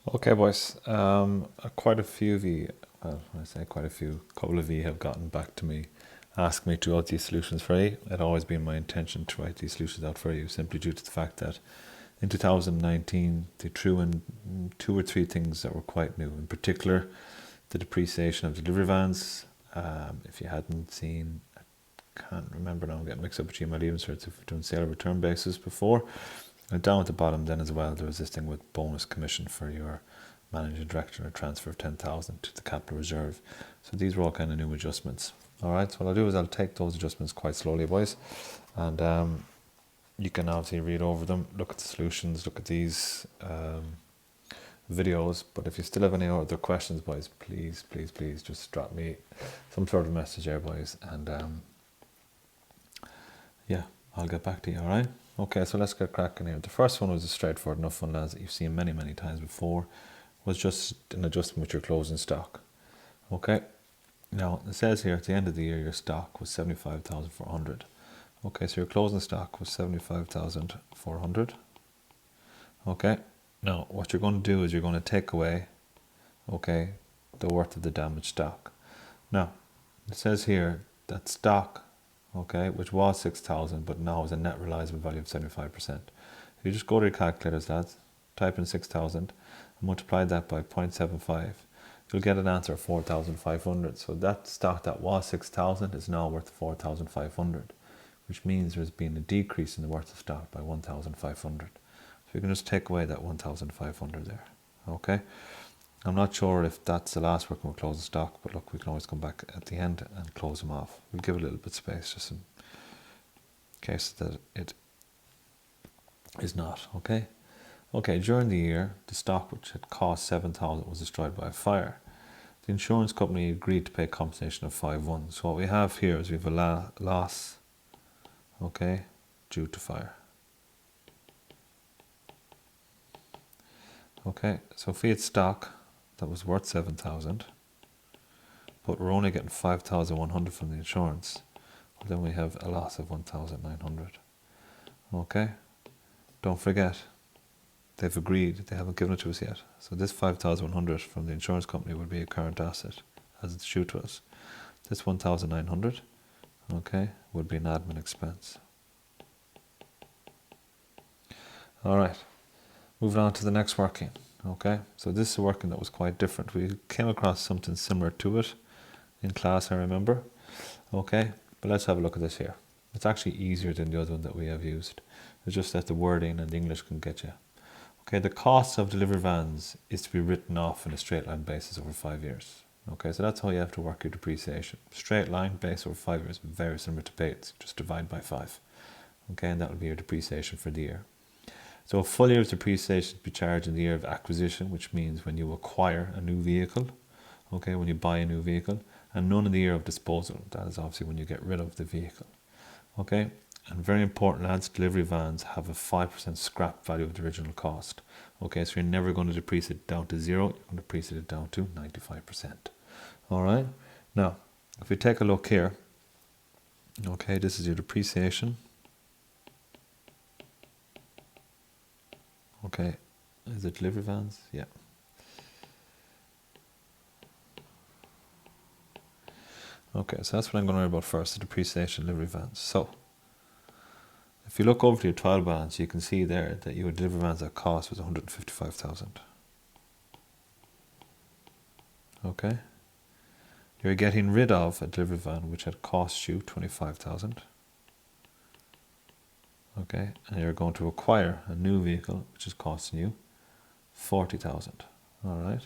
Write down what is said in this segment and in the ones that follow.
Okay, boys. Quite a few of you, well, when I say quite a few, a couple of you have gotten back to me, asked me to write these solutions for you. It had always been my intention to write these solutions out for you, simply due to the fact that in 2019 they threw in two or three things that were quite new. In particular, the depreciation of delivery vans. If you hadn't seen, I can't remember now, I'm getting mixed up between my leaving certs if we're doing sale or return basis before. And down at the bottom then as well, there was this thing with bonus commission for your managing director, a transfer of 10,000 to the capital reserve. So these were all kind of new adjustments. All right, so what I'll do is I'll take those adjustments quite slowly, boys, and you can obviously read over them, look at the solutions, look at these videos. But if you still have any other questions, boys, please just drop me some sort of message there, boys, and yeah, I'll get back to you. All right. Okay, so let's get cracking here. The first one was a straightforward enough one, lads, that you've seen many times before. Was just an adjustment with your closing stock. Okay. Now it says here at the end of the year your stock was 75,400. Okay, so your closing stock was 75,400. Okay. Now what you're going to do is you're going to take away, okay, the worth of the damaged stock. Now it says here that stock, okay, which was 6,000 but now is a net realizable value of 75%. You just go to your calculators, lads, type in 6,000 and multiply that by 0.75. You'll get an answer of 4,500. So that stock that was 6,000 is now worth 4,500, which means there's been a decrease in the worth of stock by 1,500. So you can just take away that 1,500 there. Okay. I'm not sure if that's the last working with closing stock, but look, we can always come back at the end and close them off. We'll give it a little bit of space just in case that it is not. Okay. Okay, during the year, the stock which had cost 7,000 was destroyed by a fire. The insurance company agreed to pay compensation of 5,1. So what we have here is we have a loss, okay, due to fire. Okay, so if we had stock that was worth 7,000, but we're only getting 5,100 from the insurance, well, then we have a loss of 1,900. Okay, don't forget, they've agreed, they haven't given it to us yet. So this 5,100 from the insurance company would be a current asset as it's due to us. This 1,900, okay, would be an admin expense. All right, moving on to the next working. Okay, so this is a working that was quite different. We came across something similar to it in class, I remember. Okay, but let's have a look at this here. It's actually easier than the other one that we have used. It's just that the wording and the English can get you. Okay, the cost of delivery vans is to be written off in a straight line basis over 5 years. Okay, so that's how you have to work your depreciation. Straight line base over 5 years, very similar to Bates, just divide by 5. Okay, and that will be your depreciation for the year. So a full year's depreciation to be charged in the year of acquisition, which means when you acquire a new vehicle, okay, when you buy a new vehicle, and none in the year of disposal. That is obviously when you get rid of the vehicle. Okay, and very important, lads, delivery vans have a 5% scrap value of the original cost. Okay, so you're never going to depreciate it down to 0, you're going to depreciate it down to 95%. All right, now, if we take a look here, okay, this is your depreciation. Okay, is it delivery vans? Yeah. Okay, so that's what I'm going to worry about first, the depreciation delivery vans. So, if you look over to your trial balance, you can see there that your delivery vans that cost was 155,000. Okay, you're getting rid of a delivery van which had cost you 25,000. Okay, and you're going to acquire a new vehicle which is costing you 40,000. All right,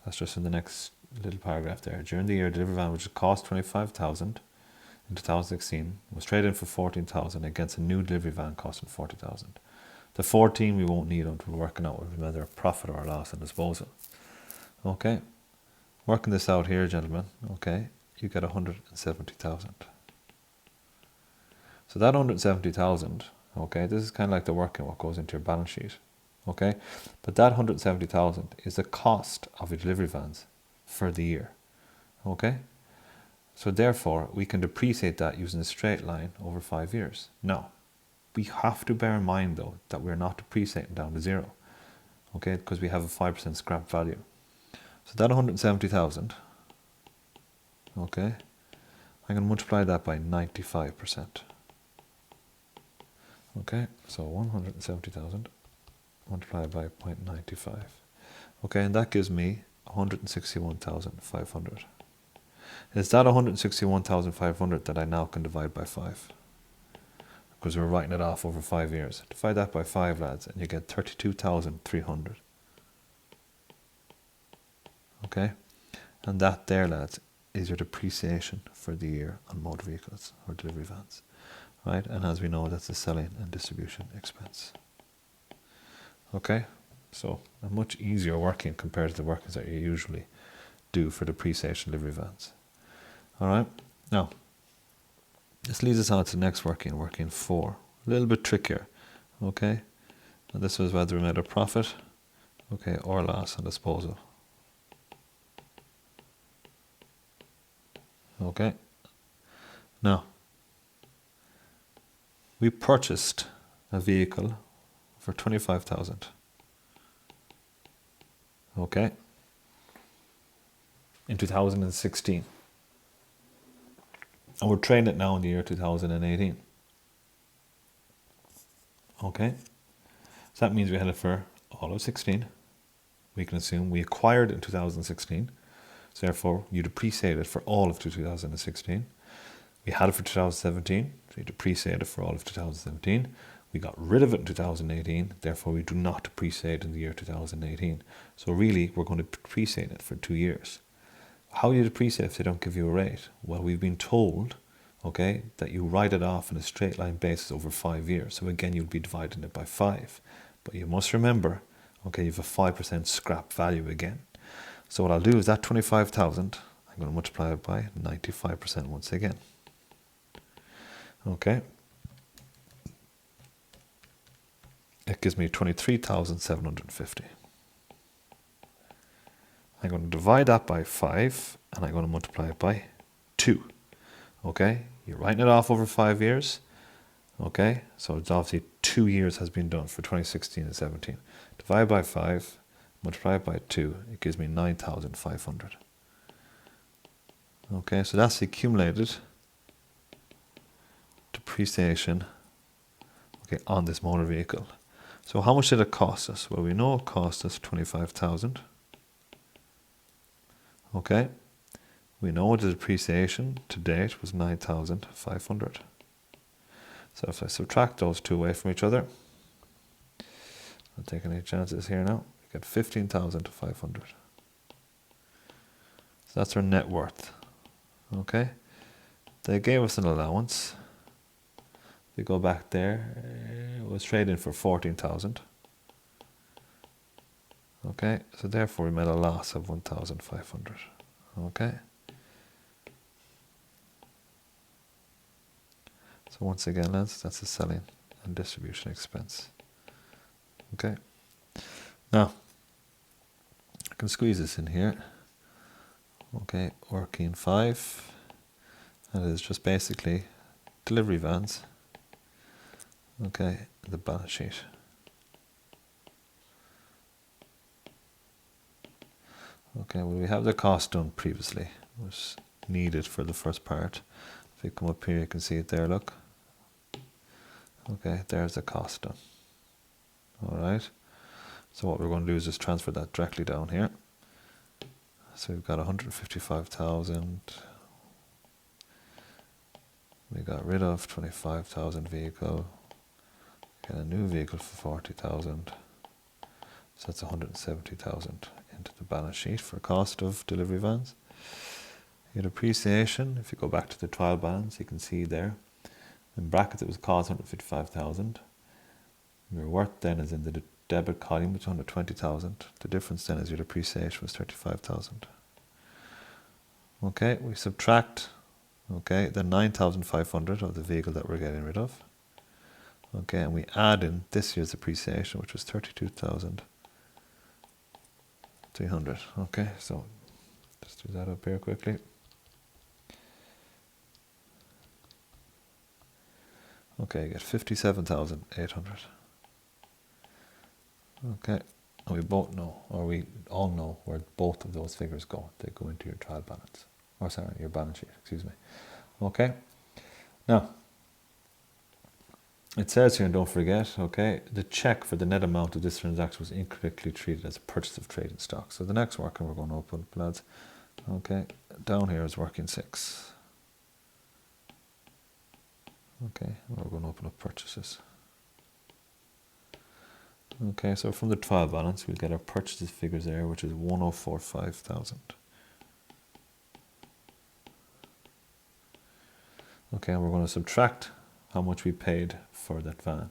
that's just in the next little paragraph there. During the year, delivery van which had cost 25,000 in 2016 was traded in for 14,000 against a new delivery van costing 40,000. The 14 we won't need until we're working out whether a profit or a loss on disposal. Okay, working this out here, gentlemen. Okay, you get 170,000. So that 170,000, okay, this is kind of like the working what goes into your balance sheet. Okay, but that 170,000 is the cost of your delivery vans for the year. Okay, so therefore we can depreciate that using a straight line over 5 years. Now, we have to bear in mind though that we're not depreciating down to 0. okay, because we have a 5% scrap value. So that 170,000, okay, I'm going to multiply that by 95%. Okay, so 170,000 multiplied by 0.95. Okay, and that gives me 161,500. It's that 161,500 that I now can divide by 5. Because we're writing it off over 5 years. Divide that by 5, lads, and you get 32,300. Okay? And that there, lads, is your depreciation for the year on motor vehicles or delivery vans. Right? And as we know, that's the selling and distribution expense. Okay? So, a much easier working compared to the workings that you usually do for depreciation delivery vans. Alright? Now, this leads us on to the next working, working 4. A little bit trickier. Okay? And this was whether we made a profit, okay, or loss on disposal. Okay? Now, we purchased a vehicle for 25,000. Okay? In 2016. And we're trading it now in the year 2018. Okay? So that means we had it for all of 16. We can assume we acquired in 2016. So therefore, you depreciate it for all of 2016. We had it for 2017. So you depreciate it for all of 2017. We got rid of it in 2018. Therefore, we do not depreciate in the year 2018. So really, we're going to depreciate it for 2 years. How do you depreciate if they don't give you a rate? Well, we've been told, okay, that you write it off on a straight line basis over 5 years. So again, you'll be dividing it by 5. But you must remember, okay, you have a 5% scrap value again. So what I'll do is that 25,000, I'm going to multiply it by 95% once again. Okay. It gives me 23,750. I'm going to divide that by 5, and I'm going to multiply it by 2. Okay, you're writing it off over 5 years. Okay, so it's obviously 2 years has been done for 2016 and 17. Divide by 5, multiply it by 2, it gives me 9,500. Okay, so that's the accumulated depreciation, okay, on this motor vehicle. So how much did it cost us? Well, we know it cost us 25,000. Okay, we know the depreciation to date was 9,500. So if I subtract those two away from each other, not taking any chances here now, we get 15,500. So that's our net worth. Okay, they gave us an allowance. If we go back there, it was trading for 14,000. Okay, so therefore we made a loss of 1,500. Okay. So once again, lads, that's the selling and distribution expense. Okay. Now, I can squeeze this in here. Okay, working 5. That is just basically delivery vans. Okay, the balance sheet. Okay, well, we have the cost done previously, was needed for the first part. If you come up here, you can see it there, look. Okay, there's the cost done. Alright, so what we're going to do is just transfer that directly down here. So we've got 155,000. We got rid of 25,000 vehicle. Get a new vehicle for 40,000. So that's 170,000 into the balance sheet for cost of delivery vans. Your depreciation, if you go back to the trial balance, you can see there. In brackets it was cost 155,000. Your worth then is in the debit column, which is 120,000. The difference then is your depreciation was 35,000. Okay, we subtract, okay, the 9,500 of the vehicle that we're getting rid of. Okay, and we add in this year's depreciation, which was 32,300. Okay, so let's do that up here quickly. Okay, you get 57,800. Okay, And we both know, or we all know, where both of those figures go. They go into your trial balance. Or sorry, your balance sheet, excuse me. Okay. Now, it says here, and don't forget, okay, the check for the net amount of this transaction was incorrectly treated as a purchase of trading stock. So the next working we're going to open, lads, okay, down here is working 6. Okay, we're going to open up purchases. Okay, so from the trial balance, we'll get our purchases figures there, which is 1,045,000. Okay, and we're going to subtract how much we paid for that van.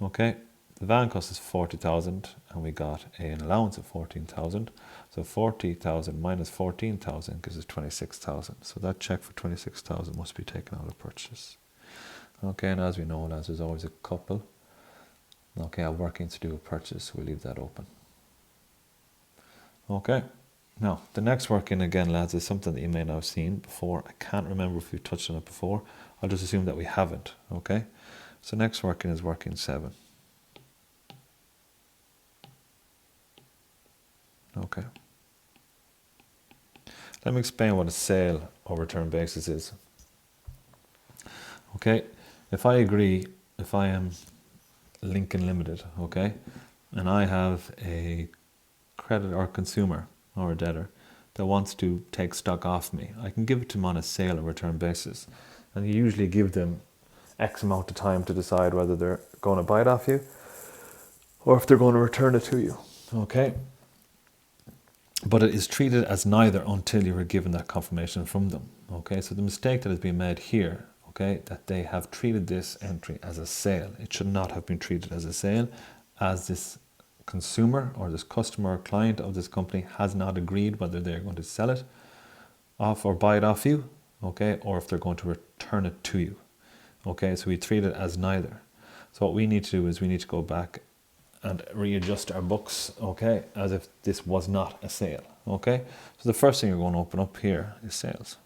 Okay, the van cost us 40,000 and we got an allowance of 14,000. So 40,000 minus 14,000 gives us 26,000. So that check for 26,000 must be taken out of purchase. Okay, and as we know, lads, there's always a couple. Okay, I'm working to do a purchase, we'll leave that open. Okay, now the next working again, lads, is something that you may not have seen before. I can't remember if we've touched on it before. I'll just assume that we haven't. Okay, so next working is working 7. Okay, let me explain what a sale or return basis is. Okay, if I am Linken Ltd, okay, and I have a creditor or consumer or a debtor that wants to take stock off me, I can give it to them on a sale or return basis, and you usually give them X amount of time to decide whether they're going to buy it off you or if they're going to return it to you. Okay, but it is treated as neither until you are given that confirmation from them. Okay, so the mistake that has been made here, okay, that they have treated this entry as a sale. It should not have been treated as a sale, as this consumer or this customer or client of this company has not agreed whether they're going to sell it off or buy it off you, okay, or if they're going to return it to you. Okay, so we treat it as neither. So what we need to do is we need to go back and readjust our books, okay, as if this was not a sale. Okay, so the first thing you're going to open up here is sales.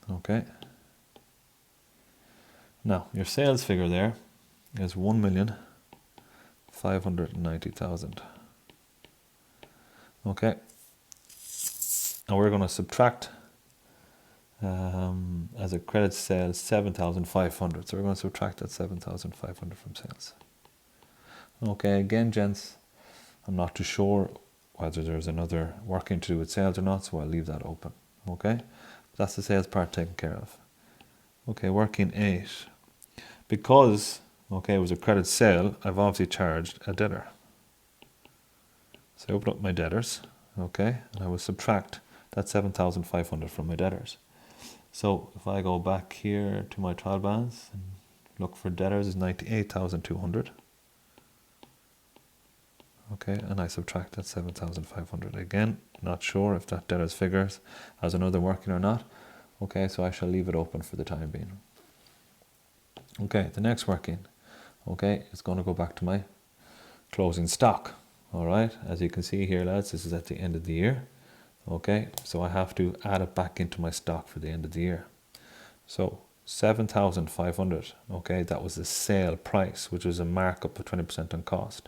Okay, now your sales figure there is 1,590,000. Okay, and we're going to subtract as a credit sales 7,500. So we're going to subtract that 7,500 from sales. Okay, again, gents, I'm not too sure whether there's another working to do with sales or not, so I'll leave that open. Okay, that's the sales part taken care of. Okay, working 8. Because, okay, it was a credit sale, I've obviously charged a debtor. So I open up my debtors, okay, and I will subtract that 7,500 from my debtors. So if I go back here to my trial balance and look for debtors is 98,200. Okay, and I subtract that 7,500. Again, not sure if that debtors figures has another working or not. Okay, so I shall leave it open for the time being. Okay, the next working, okay, is going to go back to my closing stock. All right, as you can see here, lads, this is at the end of the year. Okay, so I have to add it back into my stock for the end of the year. So 7,500, okay, that was the sale price, which was a markup of 20% on cost.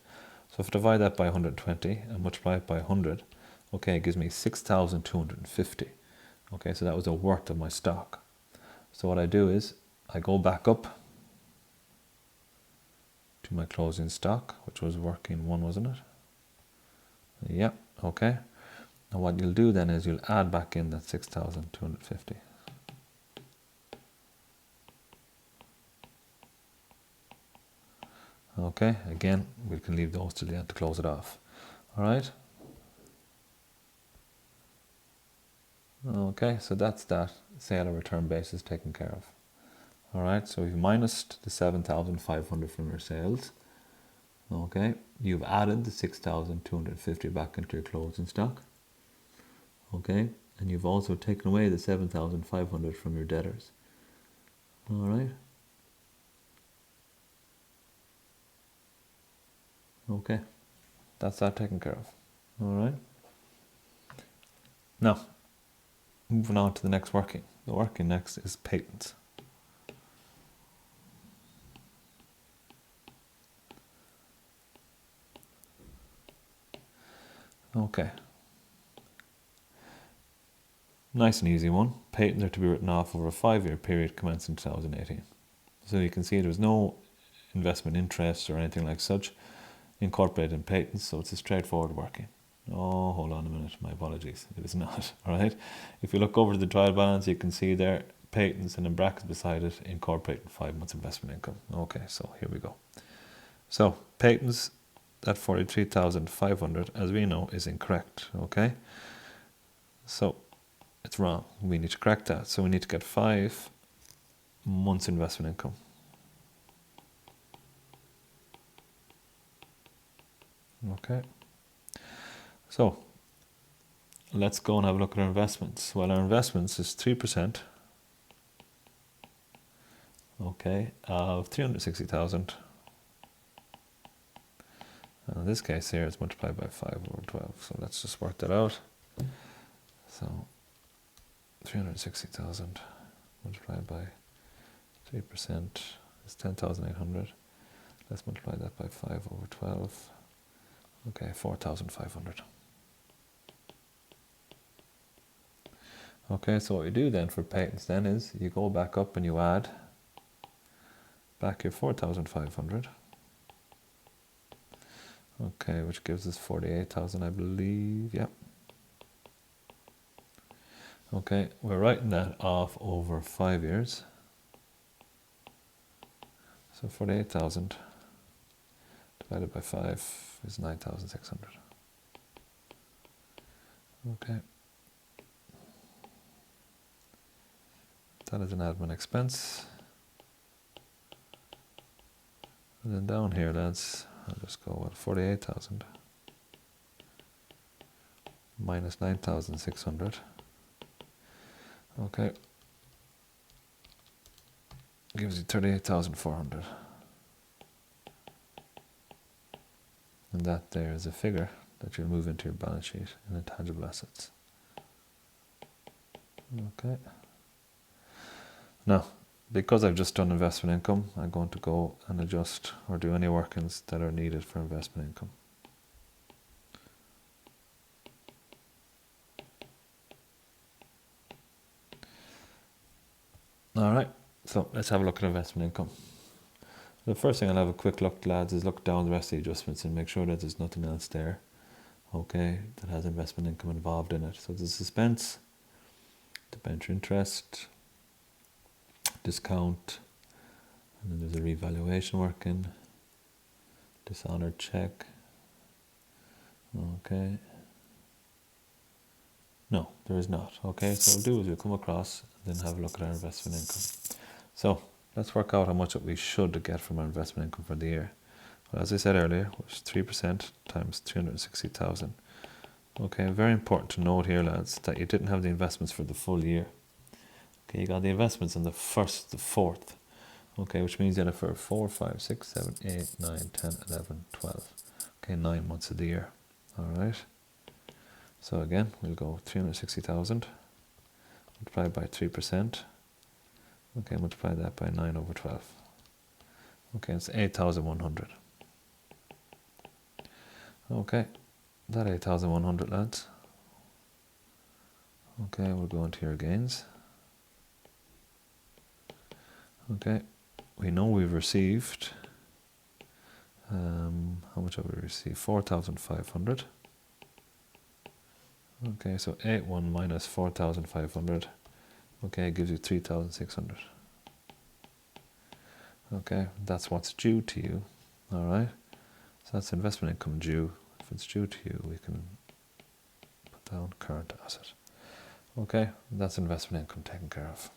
So if I divide that by 120 and multiply it by 100, okay, it gives me 6,250. Okay, so that was the worth of my stock. So what I do is I go back up to my closing stock, which was working 1, wasn't it? Yeah, okay. And what you'll do then is you'll add back in that 6,250. Okay, again, we can leave those till the end to close it off. All right. Okay, so that's that sale or return basis taken care of. All right, so we've minused the 7,500 from your sales. Okay, you've added the 6,250 back into your closing stock. Okay, and you've also taken away the 7,500 from your debtors. All right. Okay, that's that taken care of. All right. Now, moving on to the next working. The working next is patents. Okay. Nice and easy one. Patents are to be written off over a 5-year period commencing 2018. So you can see there's no investment interest or anything like such incorporated in patents, so it's a straightforward working. Oh, hold on a minute, my apologies. It is not, all right? If you look over to the trial balance, you can see there, patents, and in brackets beside it, incorporating 5 months investment income. Okay, so here we go. So, patents, that 43,500, as we know, is incorrect, okay? So, it's wrong. We need to correct that. So we need to get 5 months investment income. Okay. So let's go and have a look at our investments. Well, our investments is 3%. Okay, of 360,000. And in this case here, it's multiplied by 5 over 12. So let's just work that out. So 360,000 multiplied by 3% is 10,800. Let's multiply that by 5 over 12. Okay, 4,500. Okay, so what we do then for patents then is you go back up and you add back your 4,500. Okay, which gives us 48,000, I believe. Yep. Okay, we're writing that off over 5 years. So 48,000 divided by 5 is 9,600. Okay. That is an admin expense. And then down here, lads, I'll just go with 48,000 minus 9,600. Okay. Gives you 38,400. And that there is a figure that you'll move into your balance sheet in intangible assets. Okay. Now, because I've just done investment income, I'm going to go and adjust or do any workings that are needed for investment income. Alright, so let's have a look at investment income. The first thing I'll have a quick look, lads, is look down the rest of the adjustments and make sure that there's nothing else there, okay, that has investment income involved in it. So there's suspense, debenture interest, discount, and then there's a revaluation working, dishonored check, okay. No, there is not. Okay, so what we'll do is we'll come across and then have a look at our investment income. So let's work out how much we should get from our investment income for the year. Well, as I said earlier, which is 3% times 360,000. Okay, very important to note here, lads, that you didn't have the investments for the full year. Okay, you got the investments in the 4th. Okay, which means you had it for 4, 5, 6, 7, 8, 9, 10, 11, 12. Okay, 9 months of the year. Alright. So again, we'll go 360,000 multiplied by 3%. Okay, multiply that by 9 over 12. Okay, it's 8,100. Okay, that 8,100, lads. Okay, we'll go into your gains. Okay, we know we've received, how much have we received? 4,500. Okay, so 81 minus 4,500, okay, gives you 3,600. Okay, that's what's due to you, alright? So that's investment income due. If it's due to you, we can put down current asset. Okay, that's investment income taken care of.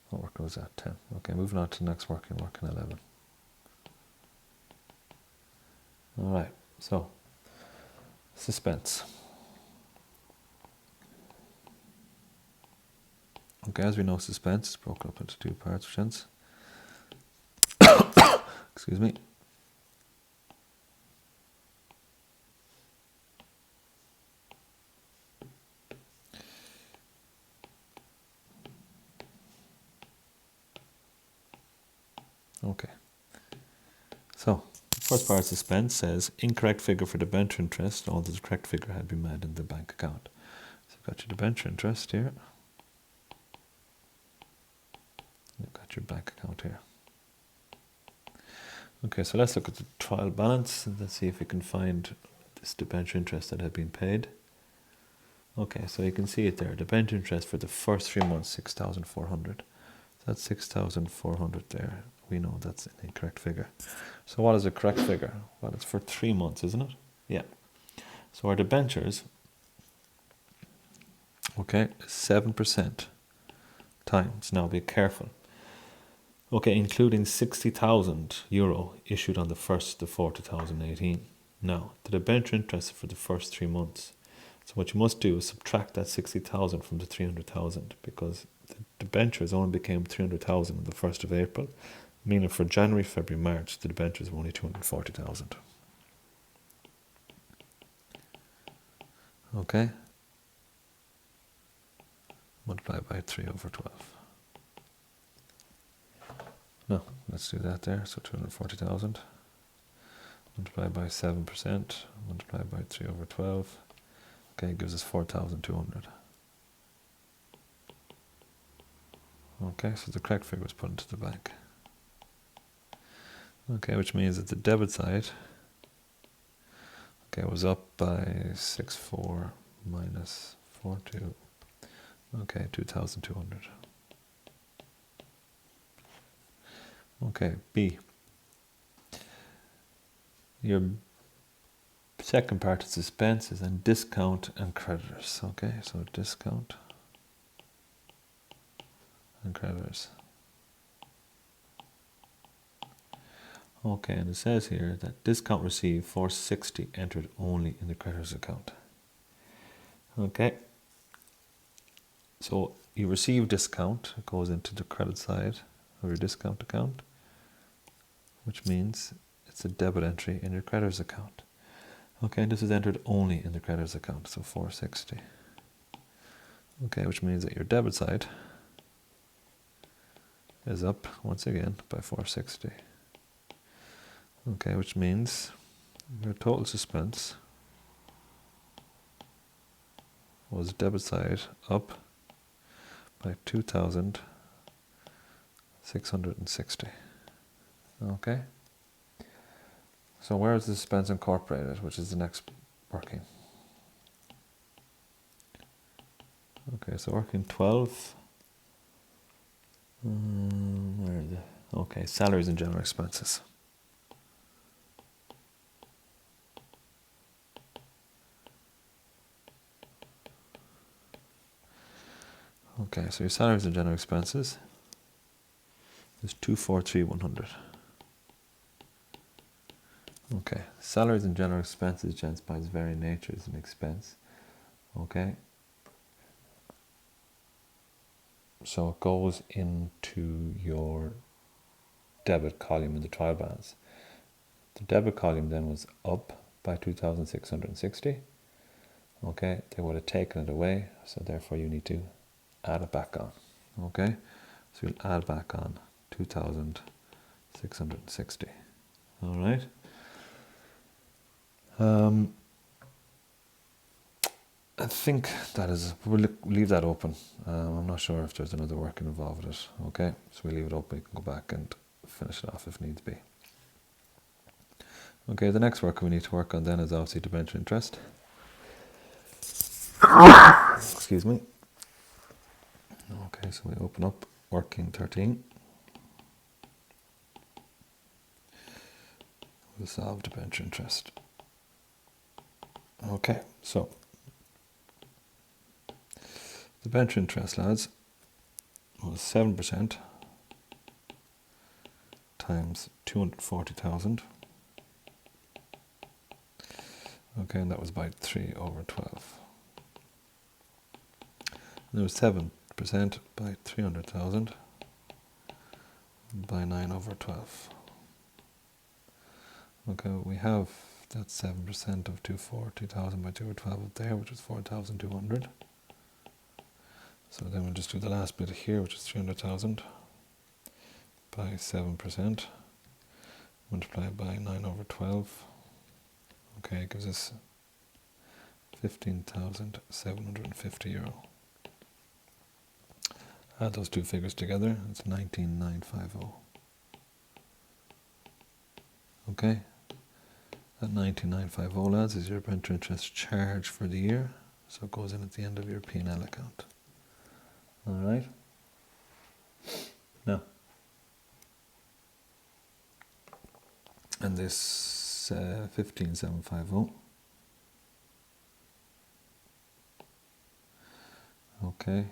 What work was that? 10. Okay, moving on to the next working 11. Alright, so suspense. Okay, as we know, suspense is broken up into 2 parts, gents. Excuse me. Okay. So, First part of suspense says incorrect figure for debenture interest, although the correct figure had been made in the bank account. So you've got your debenture interest here. You've got your bank account here. Okay, so let's look at the trial balance and let's see if we can find this debenture interest that had been paid. Okay, so you can see it there. Debenture interest for the first 3 months, 6,400. So that's 6,400 there. We know that's an incorrect figure. So what is the correct figure? Well, it's for 3 months, isn't it? Yeah. So our debentures, okay, 7% times. Now be careful. Okay, including €60,000 issued on the 1st of 4, 2018. Now, the debenture interest for the first 3 months. So what you must do is subtract that 60,000 from the 300,000 because the debentures only became 300,000 on the 1st of April, meaning for January, February, March, the debentures were only 240,000. Okay? Multiply by 3 over 12. No, let's do that there. So 240,000. Multiply by 7%. Multiply by 3 over 12. Okay, gives us 4,200. Okay, so the correct figure was put into the bank. Okay, which means that the debit side, okay, was up by 64 minus 42. Okay, 2,200. Okay, B. Your second part is expenses and discount and creditors. Okay, so discount and creditors. Okay, and it says here that discount received 460 entered only in the creditors account. Okay, so you receive discount, it goes into the credit side of your discount account, which means it's a debit entry in your creditors account. Okay, this is entered only in the creditors account, so 460. Okay, which means that your debit side is up once again by 460. Okay, which means your total suspense was debit side up by 2,660. Okay. So where is the suspense incorporated, which is the next working? Okay, so working 12. Where is it? Okay, salaries and general expenses. Okay, so your salaries and general expenses is 243,100. Okay, salaries and general expenses, gents, by its very nature is an expense. Okay, so it goes into your debit column in the trial balance. The debit column then was up by 2,660. Okay, they would have taken it away, so therefore you need to add it back on. Okay, so you'll add back on 2,660. All right. I think that is, we'll leave that open. I'm not sure if there's another working involved with it. Okay, so we'll leave it open. We can go back and finish it off if needs be. Okay, the next work we need to work on then is obviously debenture interest. Excuse me. Okay, so we open up working 13. We'll solve debenture interest. Okay, so debenture interest, lads, was 7% times 240,000. Okay, and that was by 3 over 12. And there was 7% by 300,000 by 9 over 12. Okay, we have that 7% of 240,000 by 2 over 12 up there, which is 4,200. So then we'll just do the last bit here, which is 300,000 by 7%, multiplied by 9 over 12. Okay, it gives us €15,750. Add those two figures together, it's 19,950. Okay, that 19,950, lads, is your rent interest charge for the year, so it goes in at the end of your P&L account. Alright, now, and this 15,750, okay,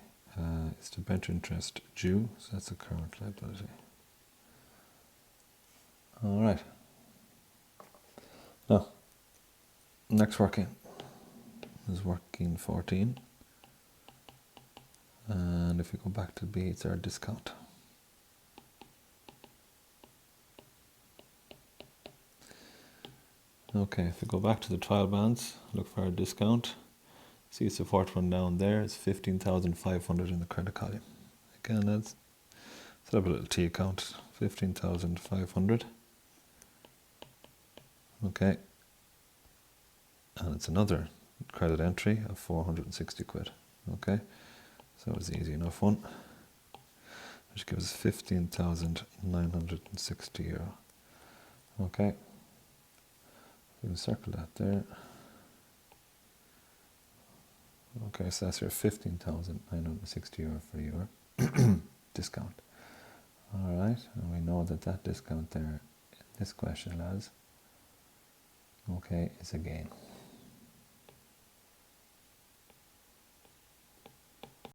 it's the rent interest due, so that's the current liability. Alright, now, next working is working 14, and if we go back to B, it's our discount. Okay, if we go back to the trial balance, look for our discount. See, it's the fourth one down there. It's 15,500 in the credit column. Again, let's set up a little T account. 15,500. Okay, and it's another credit entry of 460 quid. Okay, so it's an easy enough one, which gives us 15,960 euro. Okay, we can circle that there. Okay, so that's your 15,960 euro for your discount. Alright, and we know that discount there in this question, lads, okay, is a gain.